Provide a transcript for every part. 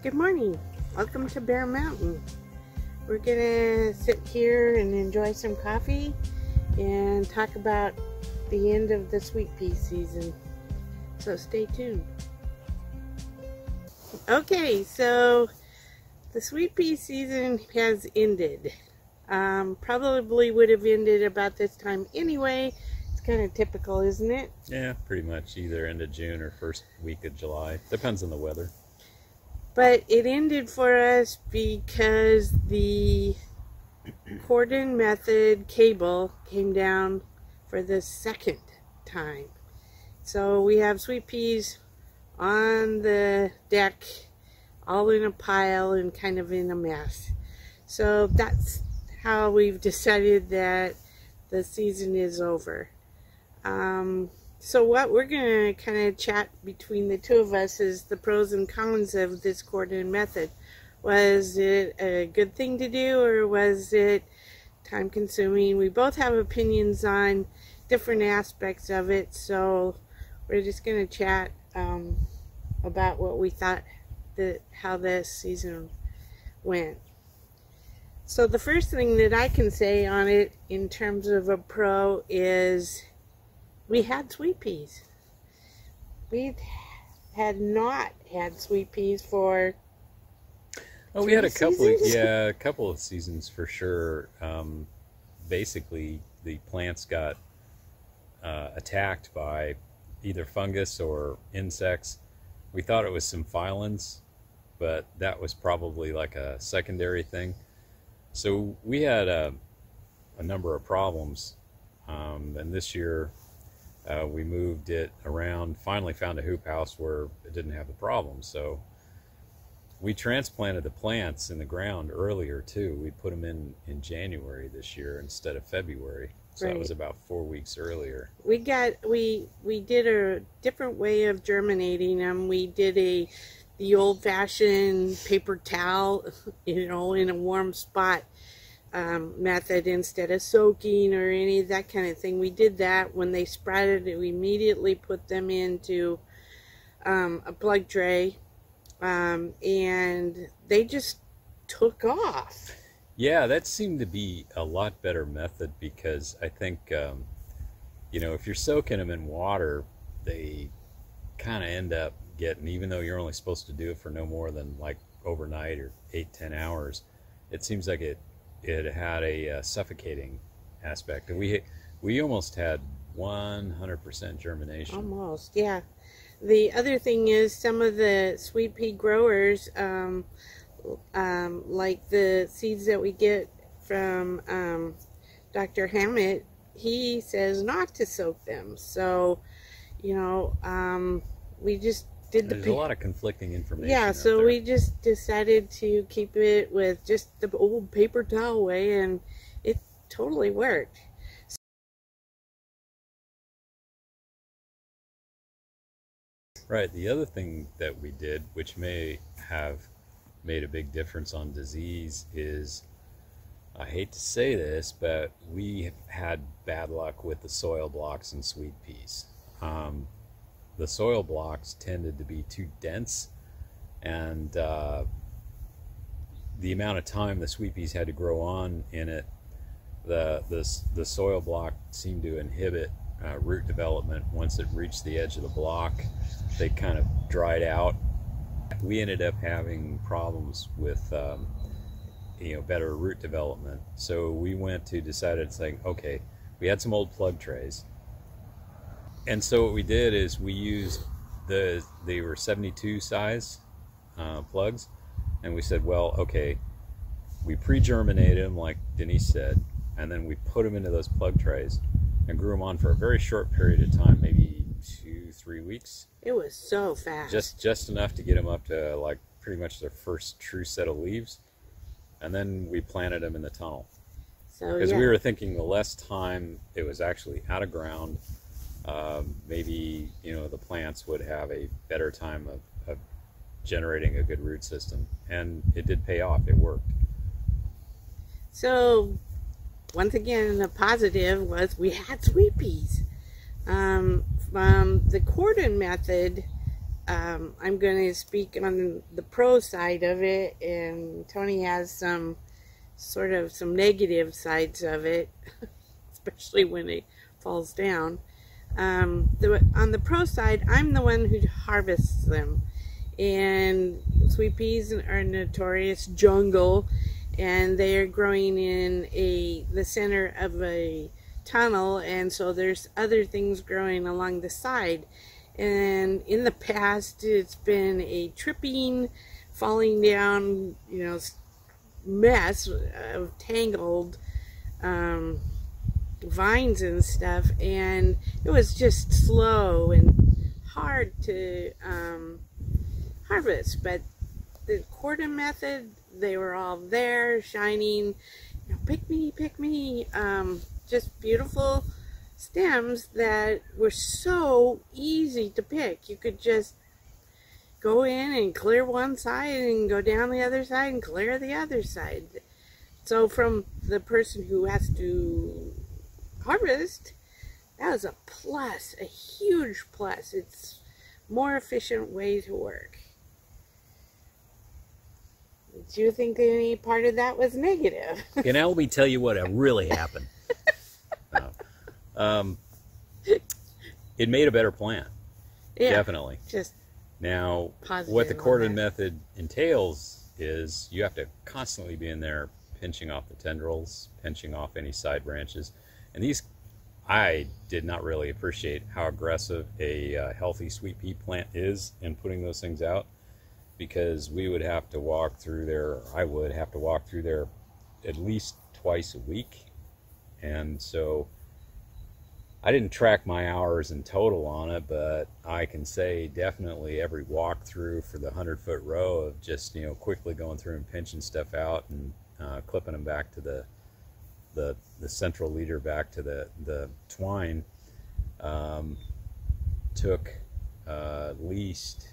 Good morning. Welcome to Bear Mountain. We're gonna sit here and enjoy some coffee and talk about the end of the sweet pea season. So stay tuned. Okay, so the sweet pea season has ended. Probably would have ended about this time anyway. It's kind of typical, isn't it? Yeah, pretty much. Either end of June or first week of July. Depends on the weather. But it ended for us because the Courtney Method cable came down for the second time. So we have sweet peas on the deck, all in a pile and kind of in a mess. So that's how we've decided that the season is over. So what we're going to kind of chat between the two of us is the pros and cons of this Cordon method. Was it a good thing to do, or was it time consuming? We both have opinions on different aspects of it, so we're just going to chat about what we thought, how this season went. So the first thing that I can say on it in terms of a pro is we had sweet peas. We had not had sweet peas for we had a couple of seasons for sure. Basically, the plants got attacked by either fungus or insects. We thought it was some phylons, but that was probably like a secondary thing. So we had a number of problems, and this year we moved it around, finally found a hoop house where it didn't have the problem. So we transplanted the plants in the ground earlier too. We put them in January this year instead of February. So that was about 4 weeks earlier. We did a different way of germinating them. We did the old-fashioned paper towel, in a warm spot method instead of soaking or any of that kind of thing. We did that. When they sprouted, we immediately put them into a plug tray, and they just took off. Yeah, that seemed to be a lot better method because I think, if you're soaking them in water, they kind of end up getting, even though you're only supposed to do it for no more than like overnight or 8-10 hours, it seems like it had a suffocating aspect. And we almost had 100% germination. Almost, yeah. The other thing is some of the sweet pea growers, like the seeds that we get from Dr. Hammett, he says not to soak them. So, we just did There's a lot of conflicting information. Yeah, so we just decided to keep it with just the old paper towel way, and it totally worked. Right. The other thing that we did, which may have made a big difference on disease, is, I hate to say this, but we had bad luck with the soil blocks in sweet peas. The soil blocks tended to be too dense, and the amount of time the sweet peas had to grow on in it, the soil block seemed to inhibit root development. Once it reached the edge of the block, they kind of dried out. We ended up having problems with better root development. So we decided saying, okay, we had some old plug trays. And so what we did is we used they were 72 size plugs, and we said, well, okay, we pre-germinated them like Denise said, and then we put them into those plug trays and grew them on for a very short period of time, maybe 2-3 weeks. It was so fast. Just enough to get them up to like pretty much their first true set of leaves, and then we planted them in the tunnel. So because we were thinking the less time it was actually out of ground, maybe the plants would have a better time of generating a good root system, and it did pay off. It worked. So once again, the positive was we had sweet peas. The Cordon method I'm going to speak on the pro side of it, and Tony has some negative sides of it, especially when it falls down. On the pro side, I'm the one who harvests them, and sweet peas are a notorious jungle, and they are growing in the center of a tunnel, and so there's other things growing along the side. And in the past, it's been a tripping, falling down, mess of tangled vines and stuff, and it was just slow and hard to harvest. But the Cordon method, they were all there, shining, pick me, just beautiful stems that were so easy to pick. You could just go in and clear one side and go down the other side and clear the other side. So from the person who has to harvest, that was a plus, a huge plus. It's a more efficient way to work. Did you think any part of that was negative? And now let me tell you what really happened. It made a better plant. Yeah, definitely. Just now, what the Cordon method entails is you have to constantly be in there pinching off the tendrils, pinching off any side branches. And these, I did not really appreciate how aggressive a healthy sweet pea plant is in putting those things out, because we would have to walk through there, I would have to walk through there at least twice a week. And so I didn't track my hours in total on it, but I can say definitely every walk through for the 100-foot row of just, quickly going through and pinching stuff out and clipping them back to the central leader, back to the twine, took at least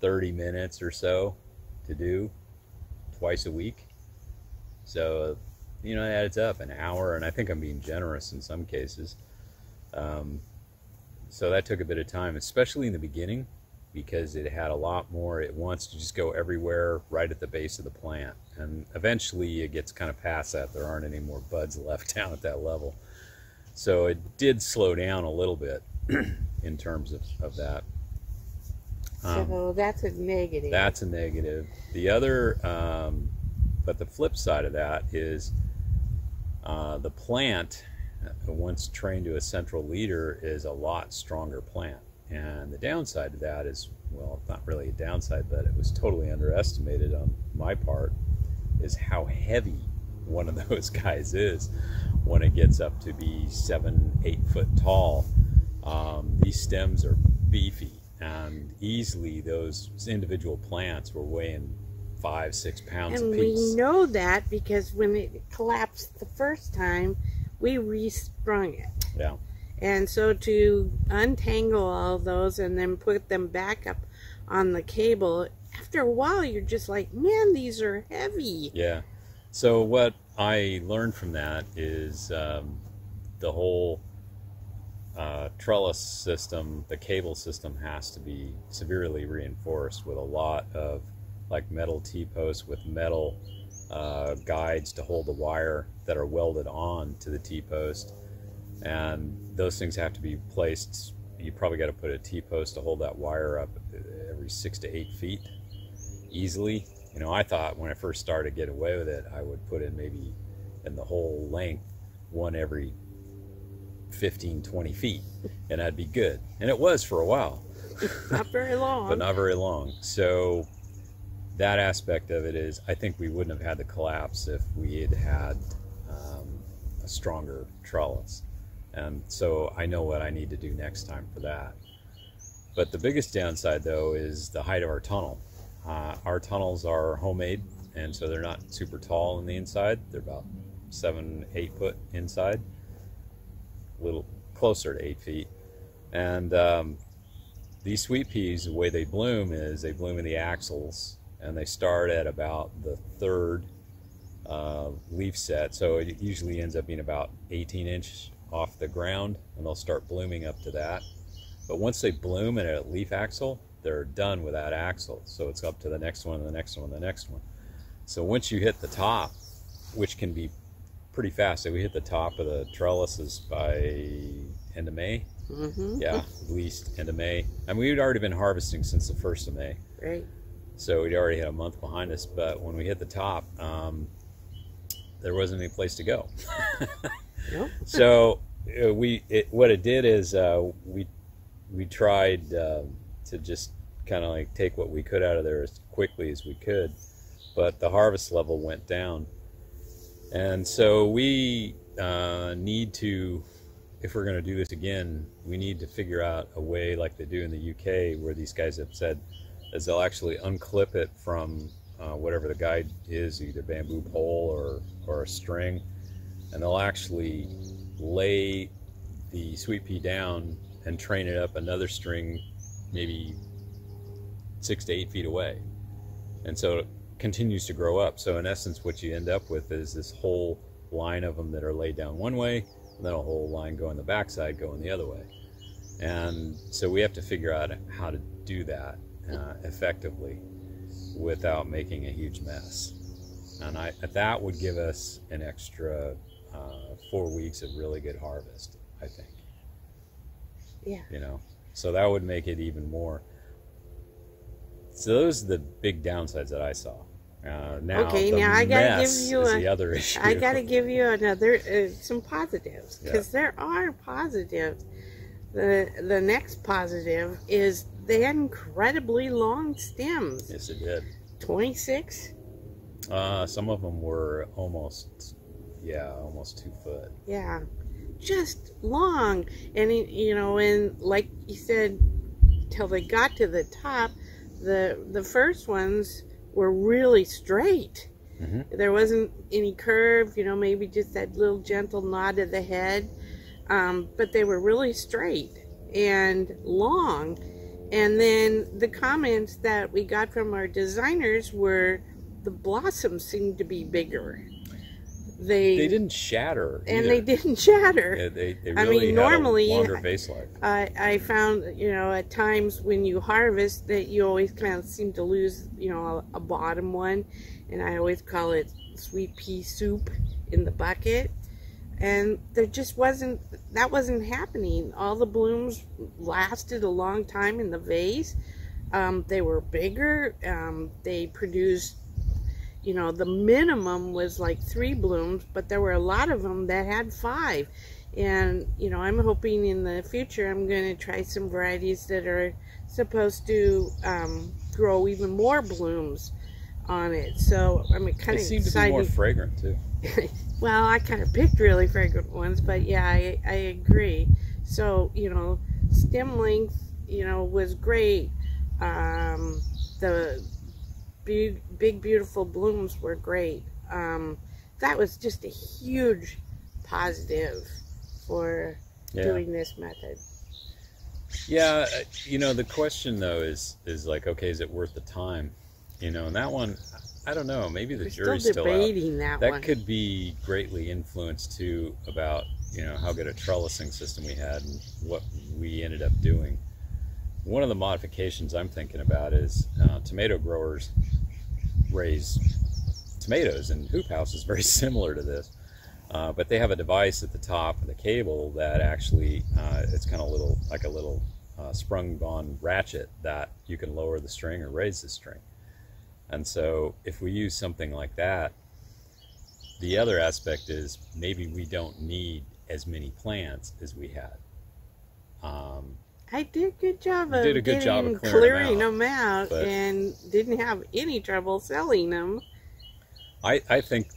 30 minutes or so to do twice a week. So it adds up, an hour, and I think I'm being generous in some cases. So that took a bit of time, especially in the beginning, because it had a lot more. It wants to just go everywhere right at the base of the plant. And eventually it gets kind of past that. There aren't any more buds left down at that level. So it did slow down a little bit in terms of that. So that's a negative. That's a negative. The other, but the flip side of that is the plant, once trained to a central leader, is a lot stronger plant. And the downside to that is, well, not really a downside, but it was totally underestimated on my part, is how heavy one of those guys is when it gets up to be 7-8 foot tall. These stems are beefy, and easily those individual plants were weighing 5-6 pounds and apiece. We know that because when it collapsed the first time, we resprung it. Yeah. And so to untangle all those and then put them back up on the cable, after a while you're just like, man, these are heavy. Yeah. So what I learned from that is the whole trellis system, the cable system, has to be severely reinforced with a lot of like metal T-posts with metal guides to hold the wire that are welded on to the T-post. And those things have to be placed. You probably got to put a T-post to hold that wire up every 6 to 8 feet easily. I thought when I first started to get away with it, I would put in maybe in the whole length one every 15-20 feet, and I'd be good. And it was for a while. Not very long. But not very long. So that aspect of it is, I think we wouldn't have had the collapse if we had had a stronger trellis. And so I know what I need to do next time for that. But the biggest downside, though, is the height of our tunnel. Our tunnels are homemade, and so they're not super tall on the inside. They're about 7-8 foot inside, a little closer to 8 feet. And these sweet peas, the way they bloom is they bloom in the axils, and they start at about the third leaf set. So it usually ends up being about 18 inch off the ground, and they'll start blooming up to that. But once they bloom at a leaf axil, they're done with that axil. So it's up to the next one, the next one, the next one. So once you hit the top, which can be pretty fast, so we hit the top of the trellises by end of May. Mm-hmm. Yeah, at least end of May. I mean, we'd already been harvesting since the 1st of May. Right. So we'd already had a month behind us. But when we hit the top, there wasn't any place to go. Nope. So what it did is we tried to just kind of like take what we could out of there as quickly as we could, but the harvest level went down. And so we need to, if we're going to do this again, we need to figure out a way like they do in the UK, where these guys have said is they'll actually unclip it from whatever the guide is, either bamboo pole or a string, and they'll actually lay the sweet pea down and train it up another string maybe 6 to 8 feet away, and so it continues to grow up. So in essence, what you end up with is this whole line of them that are laid down one way, and then a whole line going the backside going the other way. And so we have to figure out how to do that effectively without making a huge mess. And that would give us an extra 4 weeks of really good harvest, I think. Yeah. You know, so that would make it even more. So those are the big downsides that I saw. Now, okay, the now I gotta mess give you is the other issue. I gotta give you another some positives, because there are positives. The next positive is they had incredibly long stems. Yes, it did. 26. Some of them were almost 2 foot. Yeah, just long, and and like you said, till they got to the top, the first ones were really straight. Mm-hmm. There wasn't any curve, maybe just that little gentle nod of the head, but they were really straight and long. And then the comments that we got from our designers were the blossoms seemed to be bigger. They didn't shatter either. And either. they didn't shatter. Yeah, they really had normally, a longer base life. I found, at times when you harvest that you always kind of seem to lose, a bottom one. And I always call it sweet pea soup in the bucket. And there just wasn't happening. All the blooms lasted a long time in the vase. They were bigger. They produced, the minimum was like 3 blooms, but there were a lot of them that had 5. And, I'm hoping in the future I'm going to try some varieties that are supposed to grow even more blooms on it. So I'm kind of excited. They seem to be more fragrant too. Well, I kind of picked really fragrant ones, but yeah, I agree. So, stem length, was great. The big, beautiful blooms were great. That was just a huge positive for doing this method. Yeah, the question though is like, okay, is it worth the time? And that one, I don't know. Maybe the jury's still debating out. That one could be greatly influenced too about how good a trellising system we had and what we ended up doing. One of the modifications I'm thinking about is tomato growers raise tomatoes in hoop houses very similar to this, but they have a device at the top of the cable that actually it's kind of like a little sprung-on ratchet that you can lower the string or raise the string. And so if we use something like that, the other aspect is maybe we don't need as many plants as we had. I did a good job of clearing them out and didn't have any trouble selling them. I think,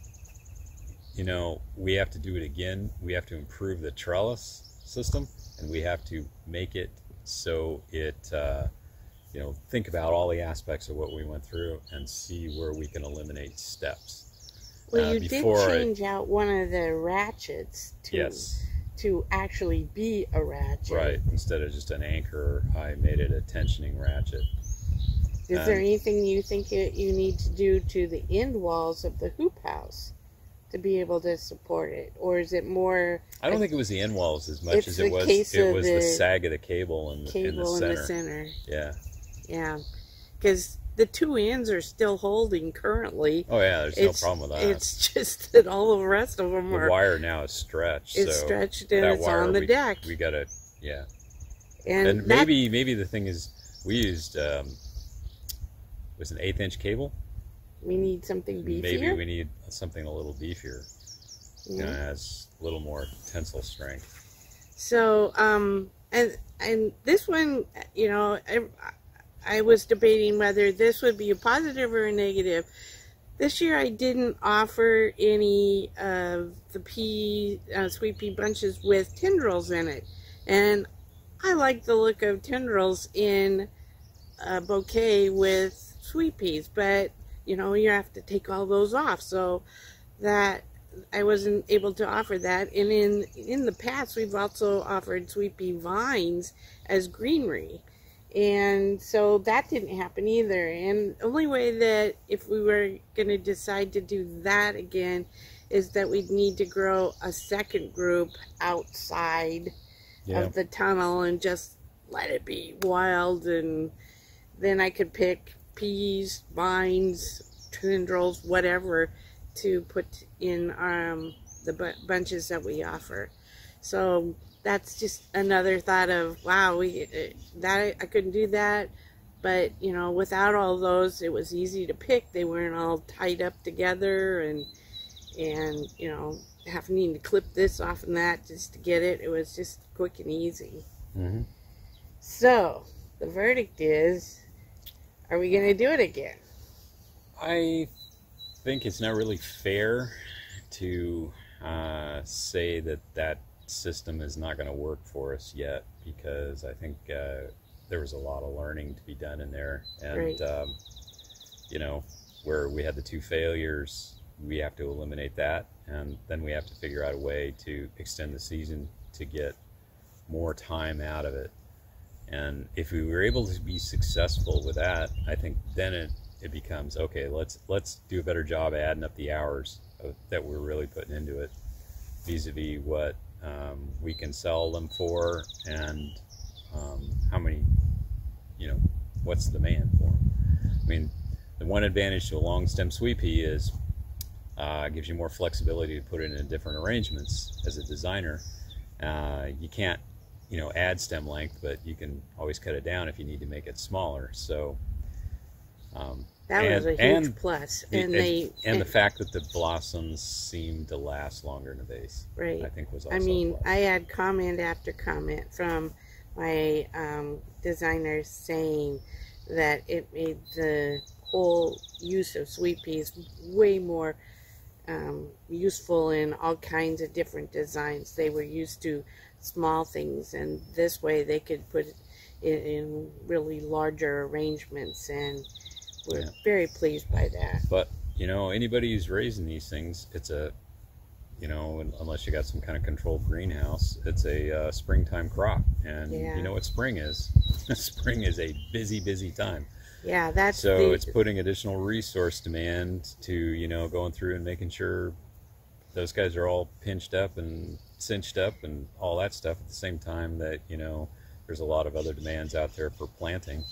we have to do it again. We have to improve the trellis system, and we have to make it so it think about all the aspects of what we went through and see where we can eliminate steps. Well, you did change out one of the ratchets to actually be a ratchet. Right. Instead of just an anchor, I made it a tensioning ratchet. Is there anything you think you need to do to the end walls of the hoop house? to be able to support it, or is it more? I don't think it was the end walls as much as it was the sag of the cable in the center. Yeah. Yeah, because the two ends are still holding currently. Oh yeah, there's no problem with that. It's just that all the rest of them are. The wire now is stretched. It's stretched and it's on the deck. We gotta, yeah. And maybe the thing is, we used was an 1/8 inch cable. We need something beefier. Maybe we need something a little beefier. Yeah. You know, has a little more tensile strength. So, and this one, you know, I was debating whether this would be a positive or a negative. This year I didn't offer any of the sweet pea bunches with tendrils in it. And I like the look of tendrils in a bouquet with sweet peas, but you know, you have to take all those off. So that I wasn't able to offer that. And in the past, we've also offered sweet pea vines as greenery. And so that didn't happen either. And the only way that if we were going to decide to do that again is that we'd need to grow a second group outside of the tunnel and just let it be wild. And then I could pick peas, vines, tendrils, whatever, to put in the bunches that we offer. So that's just another thought of, wow, I couldn't do that, but you know, without all those, it was easy to pick. They weren't all tied up together, and you know, having to clip this off and that just to get it. It was just quick and easy. Mm-hmm. So the verdict is, are we going to do it again? I think it's not really fair to say that system is not going to work for us yet, because I think there was a lot of learning to be done in there. And, right. You know, where we had the 2 failures, we have to eliminate that. And then we have to figure out a way to extend the season to get more time out of it. And if we were able to be successful with that, I think then it becomes, okay, let's do a better job adding up the hours that we're really putting into it, vis-a-vis what we can sell them for, and how many, you know, what's the demand for them. I mean, the one advantage to a long stem sweet pea is it gives you more flexibility to put it in different arrangements as a designer. You can't, you know, add stem length, but you can always cut it down if you need to make it smaller. So that was a huge plus. And the fact that the blossoms seem to last longer in the vase, right, I think was also I mean, a plus. I had comment after comment from my designers saying that it made the whole use of sweet peas way more useful in all kinds of different designs. They were used to small things, and this way they could put it in really larger arrangements, and we're very pleased by that. But you know, anybody who's raising these things, it's a, you know, unless you got some kind of controlled greenhouse, it's a springtime crop. And you know what spring is? Spring is a busy time. Yeah, that's so it's putting additional resource demand to, you know, going through and making sure those guys are all pinched up and cinched up and all that stuff, at the same time that, you know, there's a lot of other demands out there for planting,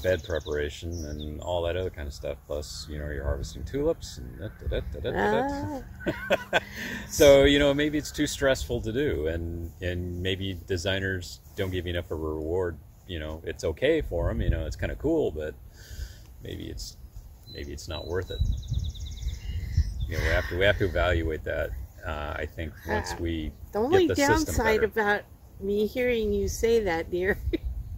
bed preparation and all that other kind of stuff. Plus, you know, you're harvesting tulips and so, you know, maybe it's too stressful to do, and maybe designers don't give you enough of a reward. You know, it's okay for them, you know, it's kind of cool, but maybe it's not worth it. You know, we have to evaluate that. I think once we the only get the downside about me hearing you say that, dear,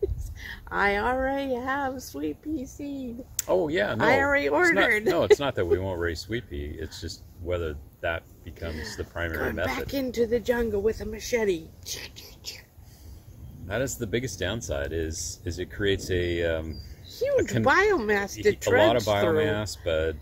is I already have sweet pea seed. Oh yeah, no, I already ordered. It's not that we won't raise sweet pea. It's just whether that becomes the primary method. Back into the jungle with a machete. That is the biggest downside. Is it creates a huge biomass to trudge a lot of through. biomass, but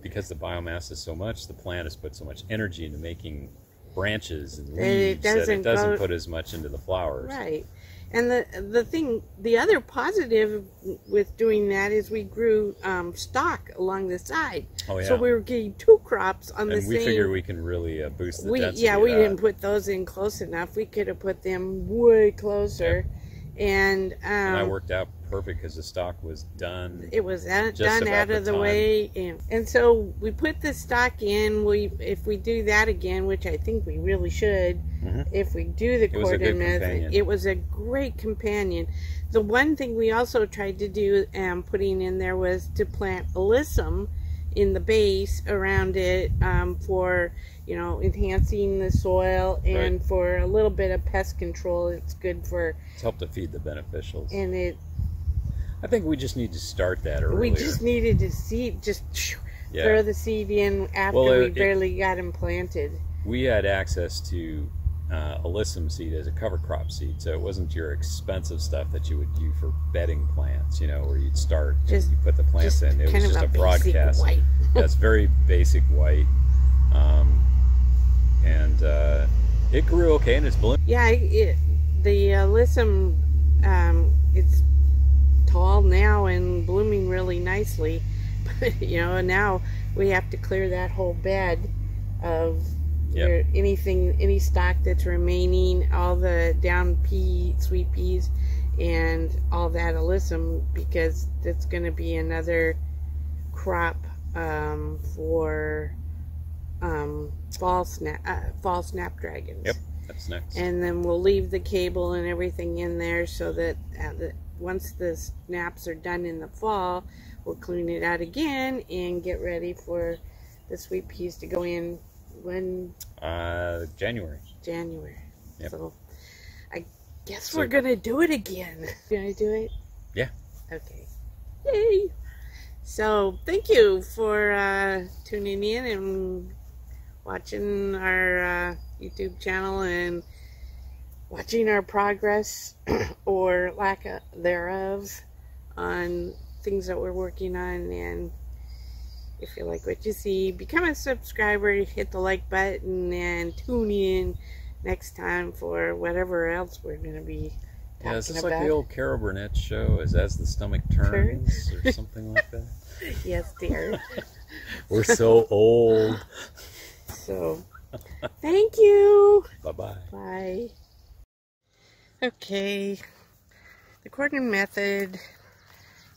because the biomass is so much, the plant has put so much energy into making branches and leaves that it doesn't put as much into the flowers. Right. And the other positive with doing that is we grew stock along the side. Oh, yeah. So we were getting 2 crops on the And same. we figure we can really boost the density Yeah, of we that. didn't put those in close enough. We could have put them way closer. Yep. And that worked out perfect because the stock was done. It was done about out of the way, and so we put the stock in. If we do that again, which I think we really should, if we do the Cordon Method, it was a great companion. The one thing we also tried to do, putting in there, was to plant alyssum in the base around it for, you know, enhancing the soil and for a little bit of pest control. It's good for. It's helped to feed the beneficials. And I think we just need to start that earlier. We just needed to throw the seed in after we barely got them planted. We had access to alyssum seed as a cover crop seed, so it wasn't your expensive stuff that you would use for bedding plants, you know, where you'd start, you put the plants in. It was just a broadcast. White. That's very basic white. And it grew okay and it's blooming. Yeah, the alyssum, it's tall now and blooming really nicely. But, you know, now we have to clear that whole bed of any stock that's remaining, all the down sweet peas, and all that alyssum, because that's going to be another crop for fall snapdragons. Yep, that's next. And then we'll leave the cable and everything in there so that once the snaps are done in the fall, we'll clean it out again and get ready for the sweet peas to go in when? January. Yep. So I guess we're gonna do it again. Gonna do it? Yeah. Okay. Yay! So thank you for tuning in and watching our YouTube channel and watching our progress or lack thereof on things that we're working on. And if you like what you see, become a subscriber, hit the like button, and tune in next time for whatever else we're going to be talking about. Is this like the old Carol Burnett show, as the stomach turns or something like that? Yes, dear. We're so old. So, thank you. Bye-bye. Bye. Okay, the Courtney Method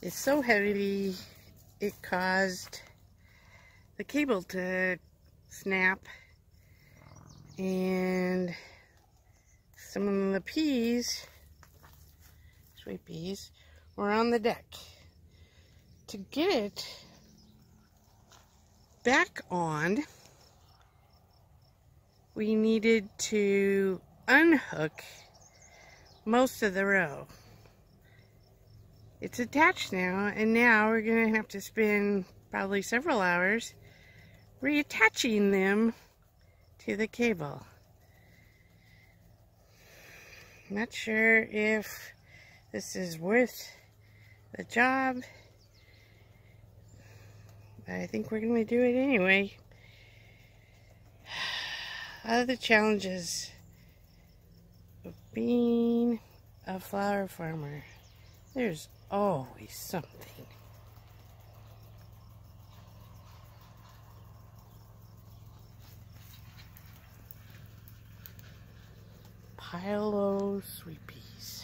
is so heavy it caused the cable to snap, and some of the peas, sweet peas, were on the deck. To get it back on, we needed to unhook most of the row. It's attached now, and now we're going to have to spend probably several hours reattaching them to the cable. Not sure if this is worth the job, but I think we're going to do it anyway. Other challenges of being a flower farmer. There's always something. Pile of sweet peas.